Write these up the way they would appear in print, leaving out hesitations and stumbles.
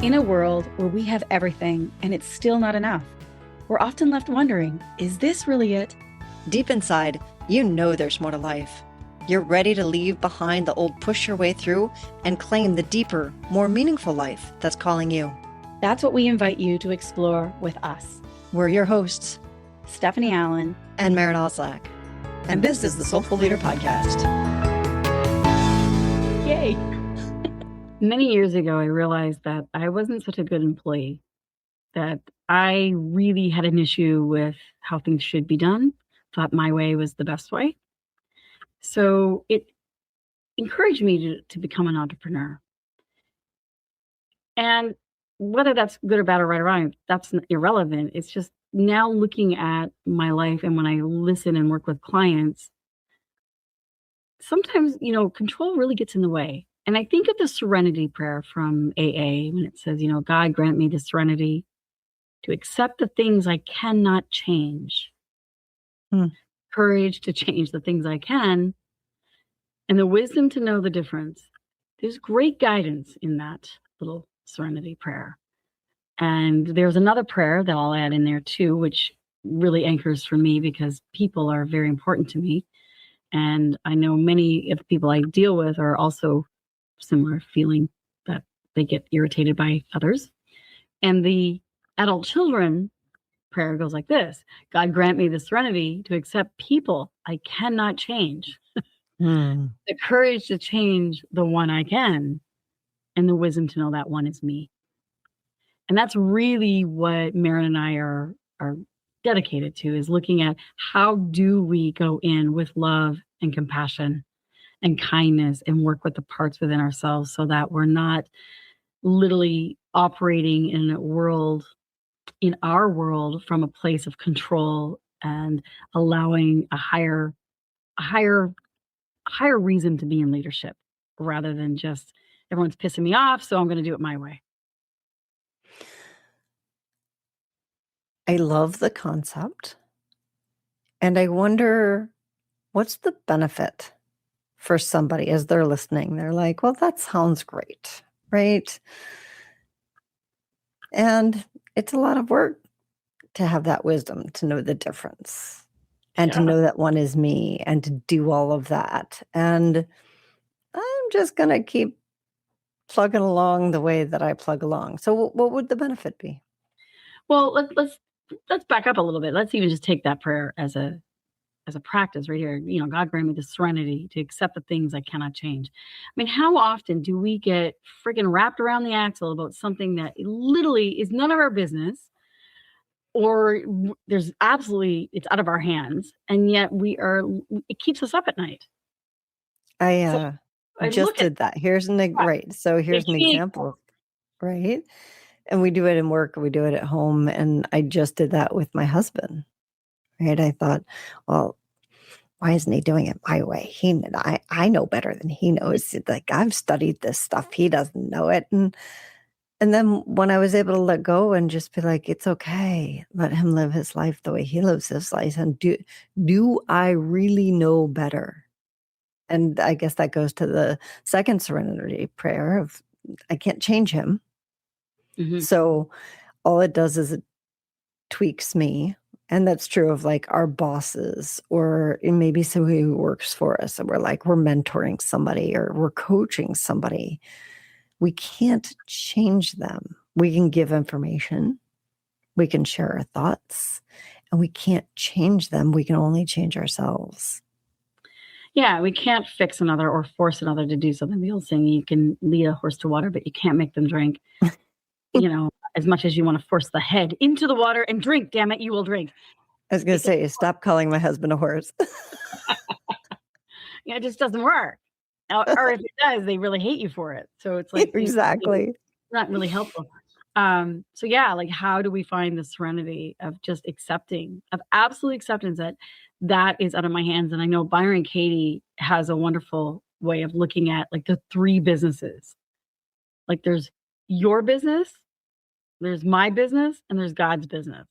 In a world where we have everything and it's still not enough, we're often left wondering, is this really it? Deep inside, you know there's more to life. You're ready to leave behind the old push your way through and claim the deeper, more meaningful life that's calling you. That's what we invite you to explore with us. We're your hosts, Stephanie Allen and Maren. And this is the Soulful Leader Podcast. Yay! Many years ago, I realized that I wasn't such a good employee, that I really had an issue with how things should be done, thought my way was the best way. So it encouraged me to become an entrepreneur. And whether that's good or bad or right or wrong, that's irrelevant. It's just now looking at my life and when I listen and work with clients, sometimes, control really gets in the way. And I think of the Serenity Prayer from AA when it says, God grant me the serenity to accept the things I cannot change, courage to change the things I can, and the wisdom to know the difference. There's great guidance in that little Serenity Prayer. And there's another prayer that I'll add in there too, which really anchors for me because people are very important to me. And I know many of the people I deal with are also similar, feeling that they get irritated by others. And the adult children prayer goes like this: God grant me the serenity to accept people I cannot change, the courage to change the one I can, and the wisdom to know that one is me. And that's really what Maren and I are dedicated to, is looking at how do we go in with love and compassion and kindness and work with the parts within ourselves so that we're not literally operating in our world from a place of control and allowing a higher reason to be in leadership rather than just everyone's pissing me off, so I'm going to do it my way. I love the concept. And I wonder, what's the benefit for somebody as they're listening? They're like, well, that sounds great, right? And it's a lot of work to have that wisdom, to know the difference and to know that one is me and to do all of that. And I'm just going to keep plugging along the way that I plug along. So what would the benefit be? Well, let's back up a little bit. Let's even just take that prayer as a practice right here. God grant me the serenity to accept the things I cannot change. I mean, how often do we get friggin' wrapped around the axle about something that literally is none of our business, or it's out of our hands, and yet it keeps us up at night. I just did that. Here's an example, right? And we do it in work, we do it at home. And I just did that with my husband, right? I thought, well, why isn't he doing it my way? I know better than he knows. Like, I've studied this stuff. He doesn't know it. And then when I was able to let go and just be like, it's okay. Let him live his life the way he lives his life. And do I really know better? And I guess that goes to the second Serenity Prayer of, I can't change him. Mm-hmm. So all it does is it tweaks me. And that's true of like our bosses, or maybe somebody who works for us, and we're mentoring somebody or we're coaching somebody. We can't change them. We can give information. We can share our thoughts, and we can't change them. We can only change ourselves. Yeah, we can't fix another or force another to do something. The old saying, you can lead a horse to water, but you can't make them drink. As much as you want to force the head into the water and drink, damn it, you will drink. I was going to say, stop calling my husband a horse. It just doesn't work. Or if it does, they really hate you for it. So it's like, exactly. It's not really helpful. So yeah, like, how do we find the serenity of just absolute acceptance that is out of my hands? And I know Byron Katie has a wonderful way of looking at like the three businesses. Like, there's your business, there's my business, and there's God's business.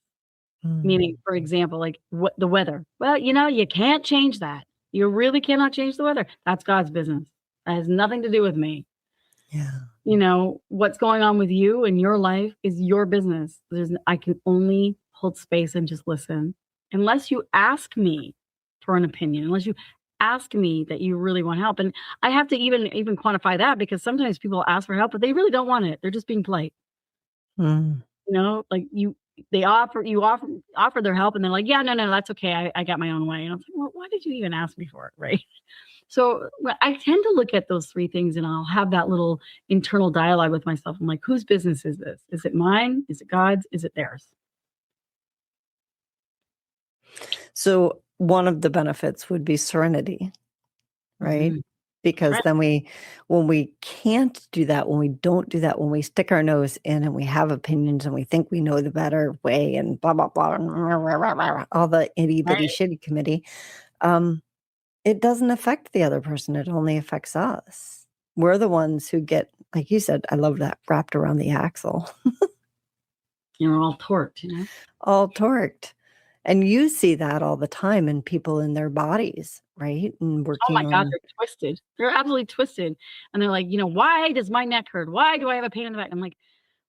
Meaning, for example, like the weather. Well, you can't change that. You really cannot change the weather. That's God's business. That has nothing to do with me. Yeah. What's going on with you in your life is your business. I can only hold space and just listen. Unless you ask me for an opinion, unless you ask me that you really want help. And I have to even quantify that, because sometimes people ask for help, but they really don't want it. They're just being polite. Like they offer their help, and they're like, yeah, no, that's okay. I got my own way. And I'm like, well, why did you even ask me for it? Right. So I tend to look at those three things, and I'll have that little internal dialogue with myself. I'm like, whose business is this? Is it mine? Is it God's? Is it theirs? So one of the benefits would be serenity, right? Mm-hmm. Because then when we can't do that, when we don't do that, when we stick our nose in and we have opinions and we think we know the better way and blah, blah, blah, all the itty bitty shitty committee, it doesn't affect the other person. It only affects us. We're the ones who get, like you said, I love that, wrapped around the axle. You're all torqued, All torqued. And you see that all the time in people in their bodies, right? And working. Oh my God, they're twisted. They're absolutely twisted. And they're like, why does my neck hurt? Why do I have a pain in the back? I'm like,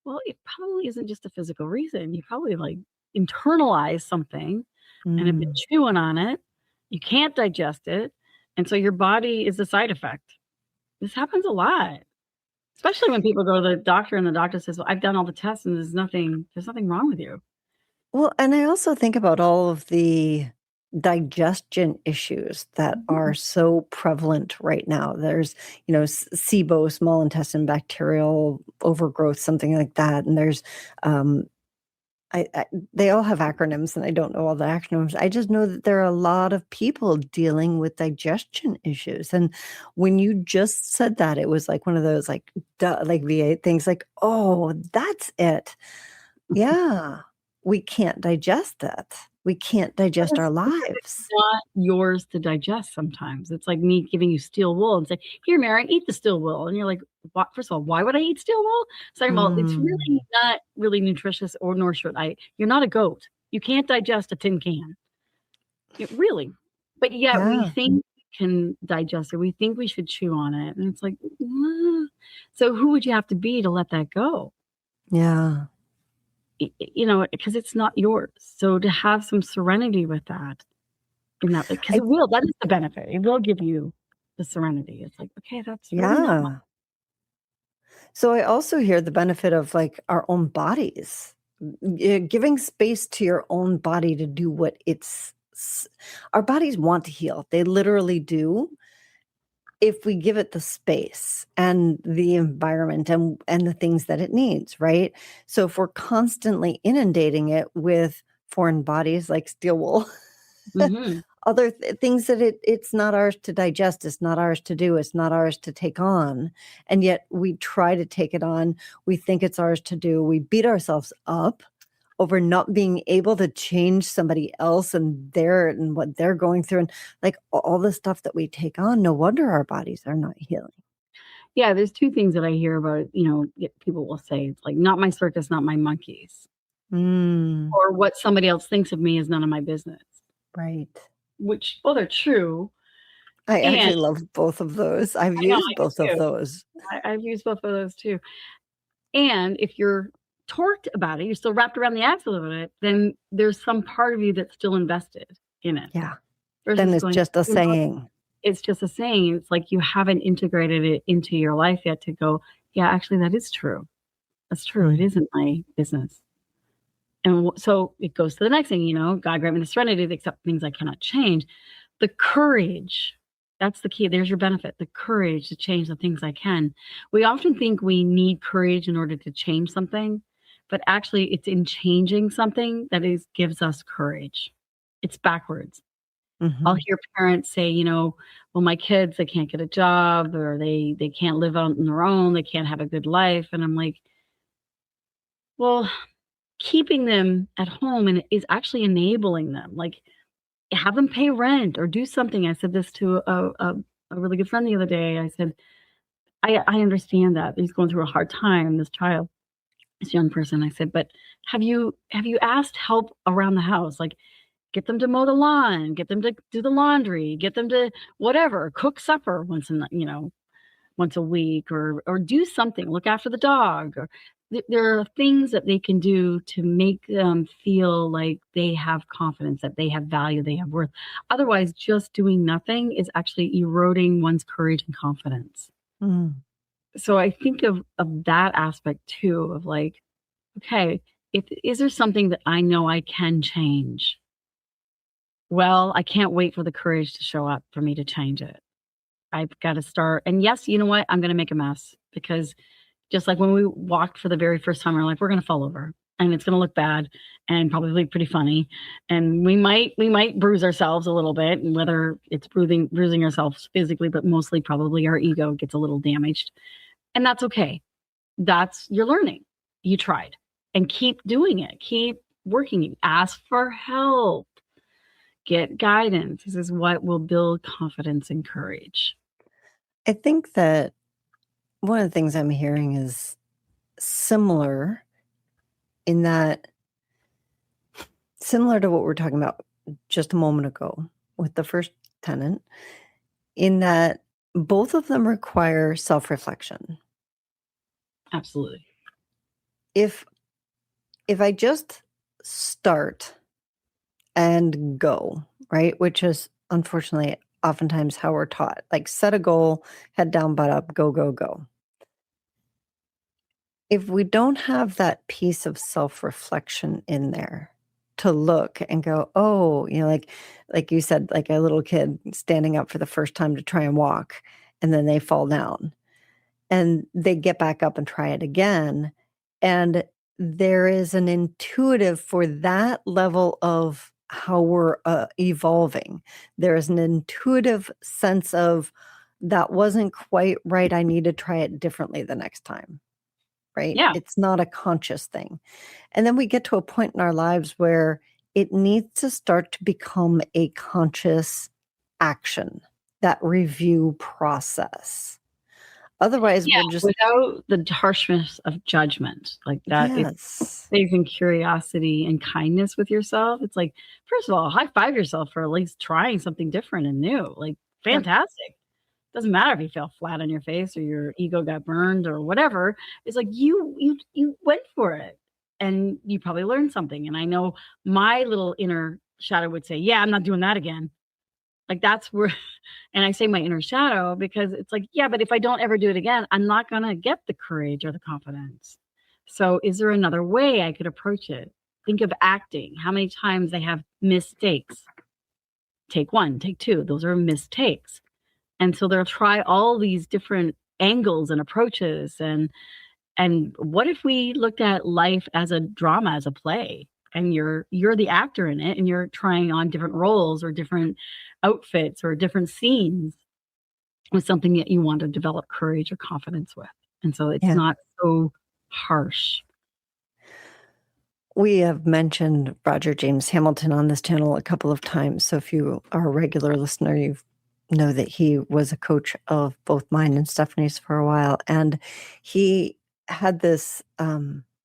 well, it probably isn't just a physical reason. You probably internalize something and have been chewing on it. You can't digest it. And so your body is a side effect. This happens a lot, especially when people go to the doctor and the doctor says, well, I've done all the tests and there's nothing wrong with you. Well, and I also think about all of the digestion issues that are so prevalent right now. There's, SIBO, small intestine bacterial overgrowth, something like that. And there's, they all have acronyms, and I don't know all the acronyms. I just know that there are a lot of people dealing with digestion issues. And when you just said that, it was like one of those like V8 things, like, oh, that's it. Yeah. We can't digest that. We can't digest our lives. It's not yours to digest sometimes. It's like me giving you steel wool and say, here, Maren, eat the steel wool. And you're like, what? First of all, why would I eat steel wool? Second of all, it's really not really nutritious, nor should I. You're not a goat. You can't digest a tin can. Really. But yet we think we can digest it. We think we should chew on it. And it's like, so who would you have to be to let that go? Yeah. Because it's not yours. So to have some serenity with that, because that is the benefit. It will give you the serenity. It's like, okay, that's really So I also hear the benefit of our own bodies, giving space to your own body to do what our bodies want to heal. They literally do. If we give it the space and the environment and the things that it needs, right? So if we're constantly inundating it with foreign bodies like steel wool, other things that it's not ours to digest, it's not ours to do, it's not ours to take on, and yet we try to take it on, we think it's ours to do, we beat ourselves up over not being able to change somebody else and what they're going through, and all the stuff that we take on. No wonder our bodies are not healing. Yeah, there's two things that I hear about, people will say, it's like, not my circus, not my monkeys. Or what somebody else thinks of me is none of my business. Right. Which, well, they're true. I actually love both of those. I've used both of those. I've used both of those too. And if you're torqued about it, you're still wrapped around the axle of it, then there's some part of you that's still invested in it. Yeah. Then it's just a saying. It's just a saying. It's like you haven't integrated it into your life yet to go, yeah, actually, that is true. That's true. It isn't my business. And so it goes to the next thing, God grant me the serenity to accept things I cannot change. The courage, that's the key. There's your benefit, the courage to change the things I can. We often think we need courage in order to change something, but actually it's in changing something that gives us courage. It's backwards. I'll hear parents say, well, my kids, they can't get a job, or they can't live on their own. They can't have a good life. And I'm like, well, keeping them at home and is actually enabling them. Like, have them pay rent or do something. I said this to a really good friend the other day. I said, I understand that he's going through a hard time, this child, this young person. I said, but have you asked help around the house? Like, get them to mow the lawn, get them to do the laundry, get them to whatever, cook supper once in once a week, or do something, look after the dog. Or there are things that they can do to make them feel like they have confidence, that they have value, they have worth. Otherwise, just doing nothing is actually eroding one's courage and confidence. Mm. So I think of that aspect too, of like, okay, is there something that I know I can change? Well, I can't wait for the courage to show up for me to change it. I've got to start. And yes, you know what? I'm going to make a mess, because just like when we walked for the very first time, we're like, we're going to fall over and it's going to look bad and probably pretty funny. And we might bruise ourselves a little bit, and whether it's bruising ourselves physically, but mostly probably our ego gets a little damaged. And that's okay. You're learning. You tried, and keep doing it. Keep working. Ask for help. Get guidance. This is what will build confidence and courage. I think that one of the things I'm hearing is similar in that, similar to what we're talking about just a moment ago with the first tenant, in that both of them require self-reflection. Absolutely. If I just start and go, right, which is unfortunately oftentimes how we're taught, like set a goal, head down, butt up, go, go, go. If we don't have that piece of self-reflection in there to look and go, oh, like you said, like a little kid standing up for the first time to try and walk, and then they fall down and they get back up and try it again. And there is an intuitive for that level of how we're evolving. There is an intuitive sense of that wasn't quite right. I need to try it differently the next time. Right? Yeah. It's not a conscious thing. And then we get to a point in our lives where it needs to start to become a conscious action, that review process. Otherwise, we're just without the harshness of judgment, like that. Yes. Faith and curiosity and kindness with yourself. It's like, first of all, high five yourself for at least trying something different and new. Like, fantastic. Doesn't matter if you fell flat on your face or your ego got burned or whatever. It's like you went for it and you probably learned something. And I know my little inner shadow would say, yeah, I'm not doing that again. Like that's where, and I say my inner shadow because it's like, yeah, but if I don't ever do it again, I'm not going to get the courage or the confidence. So is there another way I could approach it? Think of acting. How many times they have mistakes? Take one, take two. Those are mistakes. And so they'll try all these different angles and approaches. And what if we looked at life as a drama, as a play, and you're the actor in it, and you're trying on different roles or different outfits or different scenes with something that you want to develop courage or confidence with. And so it's not so harsh. We have mentioned Roger James Hamilton on this channel a couple of times. So if you are a regular listener, you know that he was a coach of both mine and Stephanie's for a while. And he had this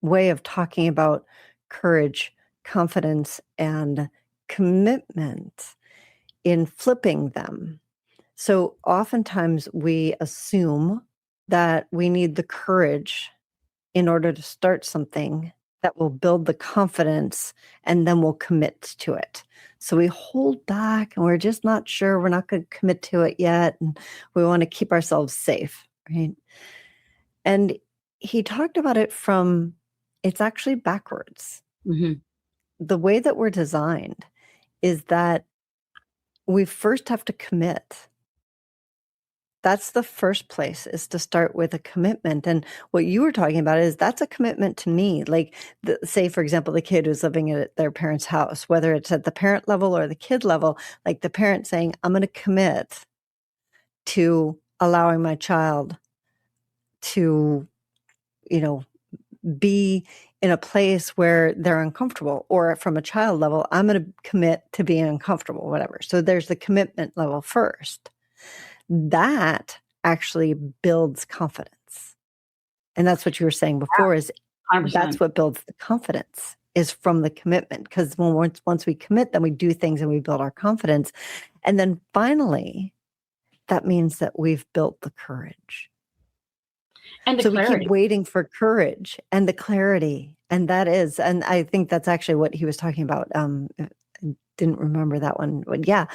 way of talking about courage, confidence, and commitment in flipping them. So oftentimes we assume that we need the courage in order to start something that will build the confidence, and then we'll commit to it. So we hold back and we're just not sure. We're not going to commit to it yet. And we want to keep ourselves safe, right? And he talked about it from, it's actually backwards. Mm-hmm. The way that we're designed is that we first have to commit. That's the first place, is to start with a commitment. And what you were talking about is that's a commitment to me. Like, say, for example, the kid who's living at their parents' house, whether it's at the parent level or the kid level, like the parent saying, I'm going to commit to allowing my child to, be in a place where they're uncomfortable, or from a child level, I'm going to commit to being uncomfortable, whatever. So there's the commitment level first. That actually builds confidence. And that's what you were saying before, is 100%. That's what builds the confidence, is from the commitment. Because once we commit, then we do things and we build our confidence. And then finally, that means that we've built the courage. And the So we keep clarity. waiting for courage and the clarity. And I think that's actually what he was talking about. I didn't remember that one, but yeah,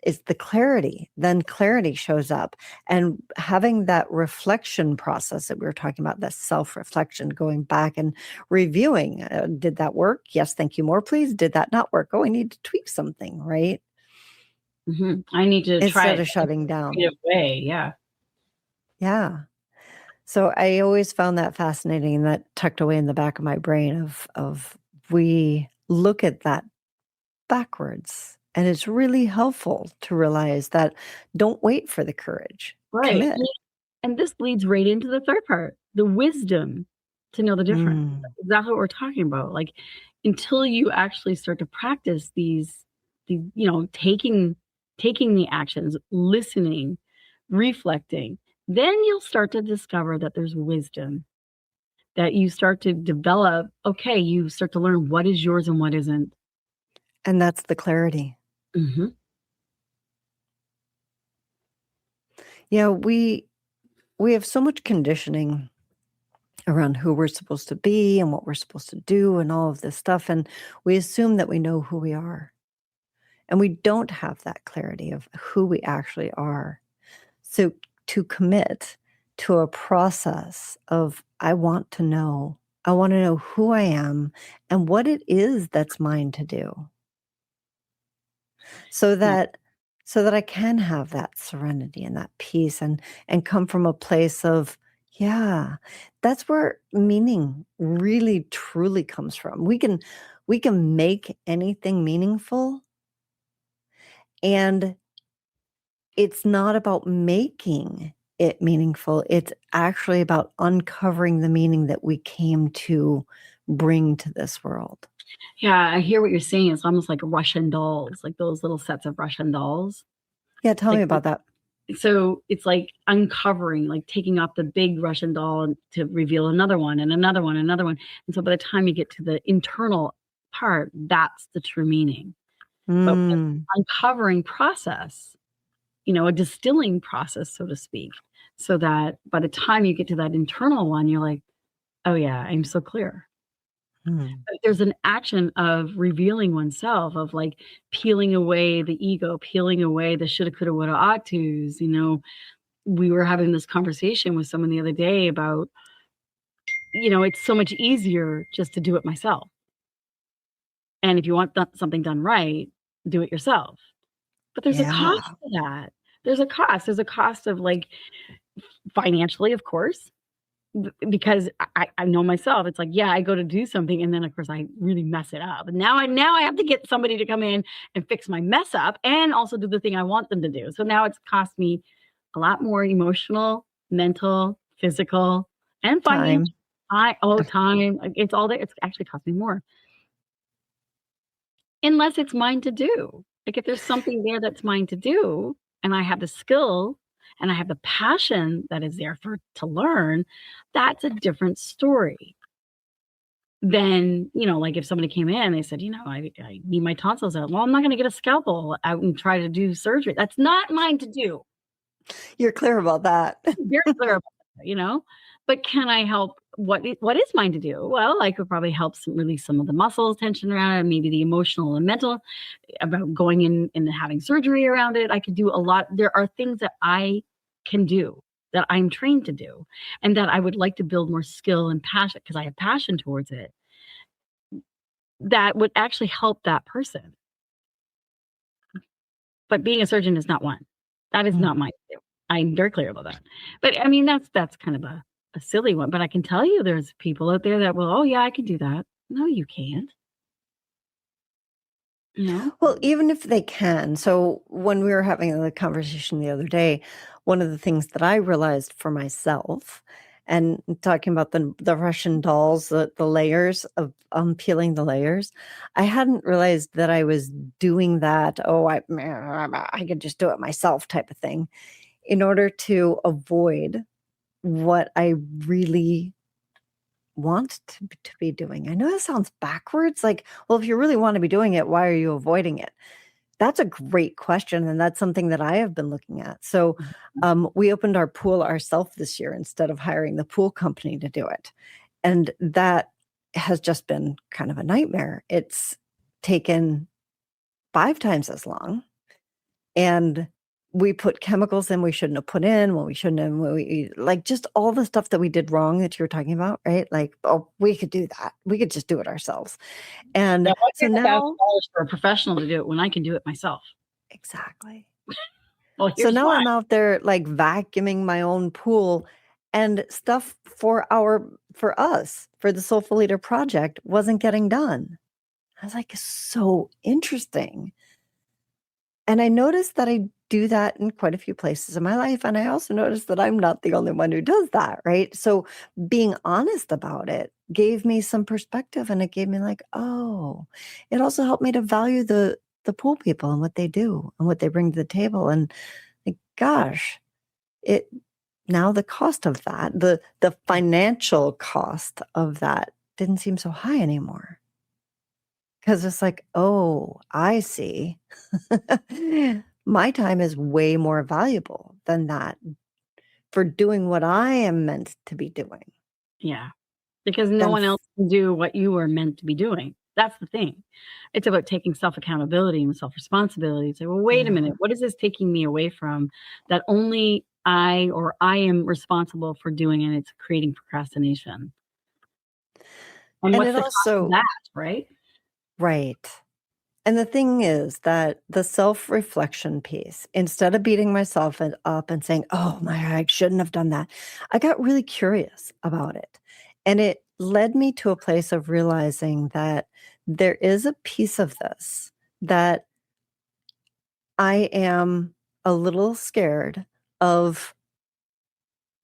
it's the clarity. Then clarity shows up, and having that reflection process that we were talking about, that self-reflection, going back and reviewing, did that work? Yes, thank you, more please. Did that not work? Oh, I need to tweak something, right? I need to try Instead it of shutting down. in a way. Yeah. Yeah. So I always found that fascinating, and that tucked away in the back of my brain of we look at that backwards. And it's really helpful to realize that don't wait for the courage. Right. Commit. And this leads right into the third part, the wisdom to know the difference. Mm. Exactly what we're talking about. Like, until you actually start to practice taking the actions, listening, reflecting, then you'll start to discover that there's wisdom, that you start to develop. Okay, you start to learn what is yours and what isn't. And that's the clarity. Mm-hmm. Yeah, we have so much conditioning around who we're supposed to be and what we're supposed to do and all of this stuff. And we assume that we know who we are. And we don't have that clarity of who we actually are. So to commit to a process of, I want to know who I am and what it is that's mine to do. So that I can have that serenity and that peace and come from a place of, yeah, that's where meaning really truly comes from. We can make anything meaningful, and it's not about making it meaningful. It's actually about uncovering the meaning that we came to bring to this world. Yeah, I hear what you're saying. It's almost like Russian dolls, like those little sets of Russian dolls. Yeah, tell me Like, about that. so it's like uncovering, like taking off the big Russian doll to reveal another one and another one, and another one. And so by the time you get to the internal part, that's the true meaning. But with Mm. uncovering process, a distilling process, so to speak, so that by the time you get to that internal one, you're like, oh yeah, I'm so clear. But there's an action of revealing oneself, of like peeling away the ego, peeling away the shoulda, coulda, woulda, ought tos. We were having this conversation with someone the other day about, it's so much easier just to do it myself. And if you want something done right, do it yourself. But there's a cost to that. There's a cost. There's a cost of, like, financially, of course, because I know myself. It's like, yeah, I go to do something, and then of course I really mess it up. And now I have to get somebody to come in and fix my mess up and also do the thing I want them to do. So now it's cost me a lot more emotional, mental, physical, and financial. Time. It's all there. It's actually cost me more. Unless it's mine to do. Like, if there's something there that's mine to do, and I have the skill and I have the passion that is there to learn, that's a different story than, like if somebody came in and they said, I need my tonsils out. Well, I'm not going to get a scalpel out and try to do surgery. That's not mine to do. You're clear about that. Very clear about that, But can I help? What is mine to do? Well, I could probably help release some of the muscle tension around it, maybe the emotional and mental about going in and having surgery around it. I could do a lot. There are things that I can do, that I'm trained to do, and that I would like to build more skill and passion, because I have passion towards it, that would actually help that person. But being a surgeon is not one. That is not mine to do. I'm very clear about that. But I mean, that's kind of a silly one. But I can tell you there's people out there that will, oh yeah, I can do that. No, you can't. Well, even if they can. So when we were having the conversation the other day, one of the things that I realized for myself, and talking about the Russian dolls, the layers of peeling the layers, I hadn't realized that I was doing that. Oh, I could just do it myself type of thing, in order to avoid what I really want to be doing. I know that sounds backwards. Like, well, if you really want to be doing it, why are you avoiding it? That's a great question. And that's something that I have been looking at. So we opened our pool ourselves this year instead of hiring the pool company to do it. And that has just been kind of a nightmare. It's taken 5 times as long. And we put chemicals in we shouldn't have put in, when we shouldn't have, like just all the stuff that we did wrong that you were talking about, right? Like, oh, we could do that. We could just do it ourselves. And why so pay now $1,000 for a professional to do it when I can do it myself? exactly. Well, So now why. I'm out there like vacuuming my own pool, and stuff for us, for the Soulful Leader project wasn't getting done. I was like, so interesting. And I noticed that I do that in quite a few places in my life. And I also noticed that I'm not the only one who does that, right? So being honest about it gave me some perspective, and it gave me like, oh, it also helped me to value the pool people and what they do and what they bring to the table. And like, gosh, now the cost of that, the financial cost of that didn't seem so high anymore. Because it's like, oh, I see. My time is way more valuable than that for doing what I am meant to be doing. Yeah. Because no one else can do what you were meant to be doing. That's the thing. It's about taking self-accountability and self-responsibility. Say, well, wait a minute. What is this taking me away from that only I am responsible for doing, and it's creating procrastination? And what's the cost of that, right? Right. And the thing is that the self-reflection piece, instead of beating myself up and saying, oh my, I shouldn't have done that, I got really curious about it. And it led me to a place of realizing that there is a piece of this that I am a little scared of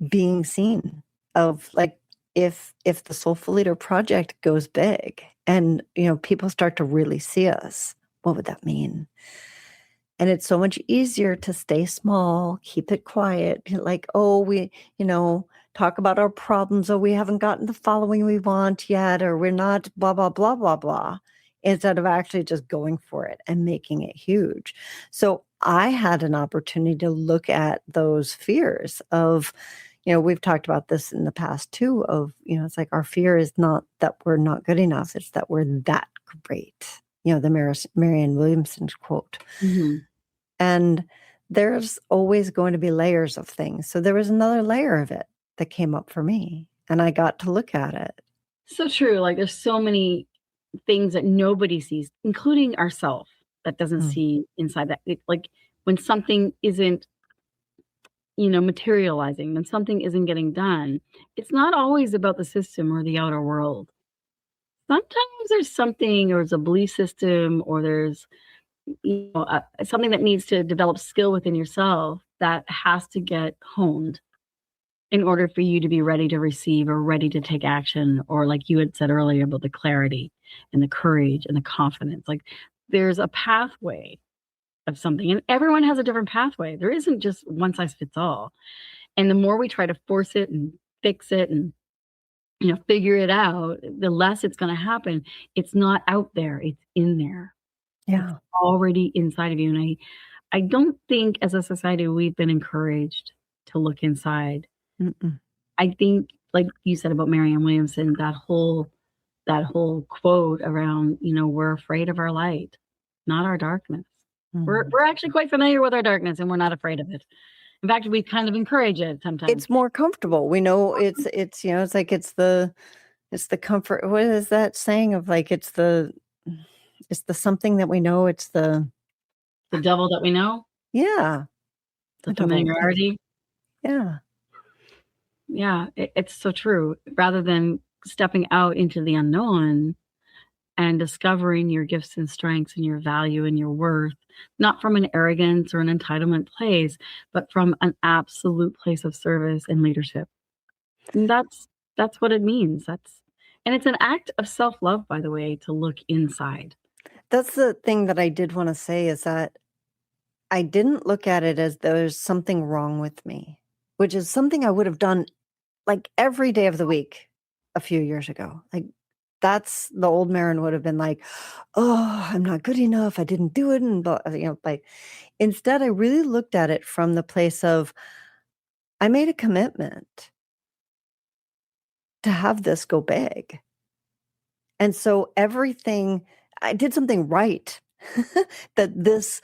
being seen, of like, if the Soulful Leader project goes big and, people start to really see us, what would that mean? And it's so much easier to stay small, keep it quiet, like, oh, we, talk about our problems. Oh, we haven't gotten the following we want yet, or we're not blah, blah, blah, blah, blah, instead of actually just going for it and making it huge. So I had an opportunity to look at those fears of, we've talked about this in the past too, of, it's like our fear is not that we're not good enough. It's that we're that great. The Marianne Williamson quote. Mm-hmm. And there's always going to be layers of things. So there was another layer of it that came up for me, and I got to look at it. So true. Like there's so many things that nobody sees, including ourselves, that doesn't see inside that. Like when something isn't, materializing, when something isn't getting done, it's not always about the system or the outer world. Sometimes there's something, or there's a belief system, or there's something that needs to develop skill within yourself that has to get honed in order for you to be ready to receive or ready to take action, or like you had said earlier about the clarity and the courage and the confidence. Like there's a pathway of something, and everyone has a different pathway. There isn't just one size fits all. And the more we try to force it and fix it and figure it out, the less it's going to happen. It's not out there, it's in there. Yeah. It's already inside of you. And I don't think as a society we've been encouraged to look inside. Mm-mm. I think, like you said about Marianne Williamson, that whole quote around, we're afraid of our light, not our darkness. Mm-hmm. We're actually quite familiar with our darkness, and we're not afraid of it. In fact, we kind of encourage it sometimes. It's more comfortable. We know it's it's like it's the comfort. What is that saying of like it's the something that we know? It's the devil that we know. Yeah. The familiarity. Yeah. Yeah, it's so true. Rather than stepping out into the unknown and discovering your gifts and strengths and your value and your worth, not from an arrogance or an entitlement place, but from an absolute place of service and leadership. And that's what it means. And it's an act of self-love, by the way, to look inside. That's the thing that I did want to say, is that I didn't look at it as there's something wrong with me, which is something I would have done like every day of the week a few years ago. Like, That's the old Maren would have been like, oh, I'm not good enough. I didn't do it. And, like, instead, I really looked at it from the place of, I made a commitment to have this go big. And so I did something right, that this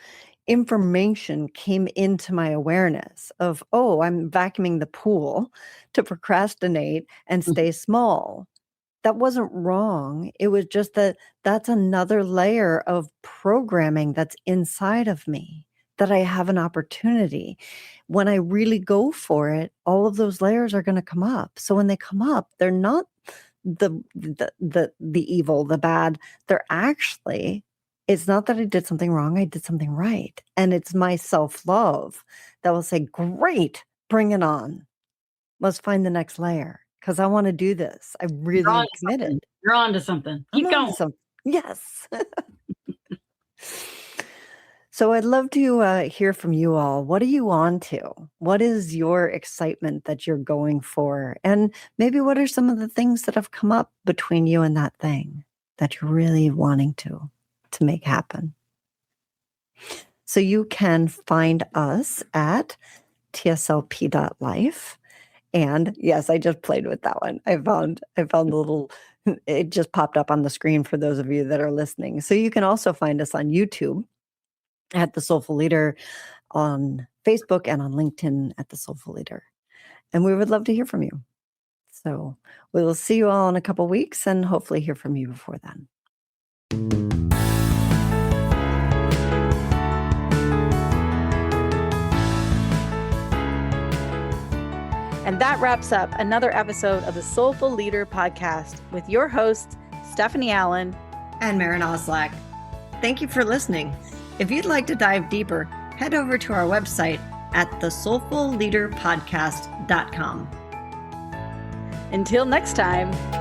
information came into my awareness of, oh, I'm vacuuming the pool to procrastinate and stay small. That wasn't wrong. It was just that's another layer of programming that's inside of me, that I have an opportunity. When I really go for it, all of those layers are going to come up. So when they come up, they're not the evil, the bad. They're actually, it's not that I did something wrong. I did something right. And it's my self-love that will say, great, bring it on. Let's find the next layer. Because I want to do this. I really am committed. You're on to something. Keep going. Yes. So I'd love to hear from you all. What are you on to? What is your excitement that you're going for? And maybe what are some of the things that have come up between you and that thing that you're really wanting to make happen? So you can find us at tslp.life. And yes, I just played with that one. I found the little, it just popped up on the screen for those of you that are listening. So you can also find us on YouTube at The Soulful Leader, on Facebook, and on LinkedIn at The Soulful Leader. And we would love to hear from you. So we will see you all in a couple weeks and hopefully hear from you before then. And that wraps up another episode of the Soulful Leader podcast with your hosts, Stephanie Allen and Maren Oslack. Thank you for listening. If you'd like to dive deeper, head over to our website at thesoulfulleaderpodcast.com. Until next time.